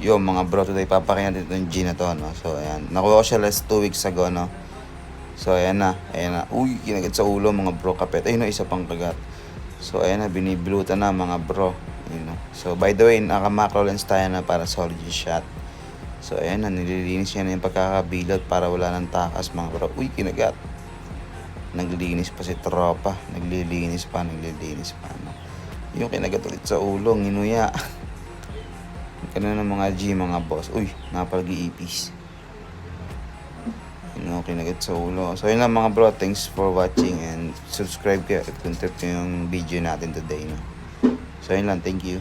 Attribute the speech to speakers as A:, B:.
A: Yung mga bro, today papakinggan natin itong G na to, no? So, ayan. Nakuha ko siya last 2 weeks ago, no? So, ayan na. Ayan na. Uy, kinagat sa ulo, mga bro. Kapit. Ayun, no, isa pang kagat. So, ayan na. Binibilutan na, mga bro. Ayun, no? So, by the way, naka-macro lens tayo na para solid yung shot. So, ayan na. Nililinis niya na yung pagkakabilot para wala ng takas, mga bro. Uy, kinagat. Naglilinis pa si tropa. Naglilinis pa. No? Yung kinagat ulit sa ulo, nginuya. Ganun ng mga G, mga boss. Uy, napag-iipis. Yun, kinagat sa ulo. So, yun lang mga bro. Thanks for watching and subscribe kayo at kung trip yung video natin today. No? So, yun lang. Thank you.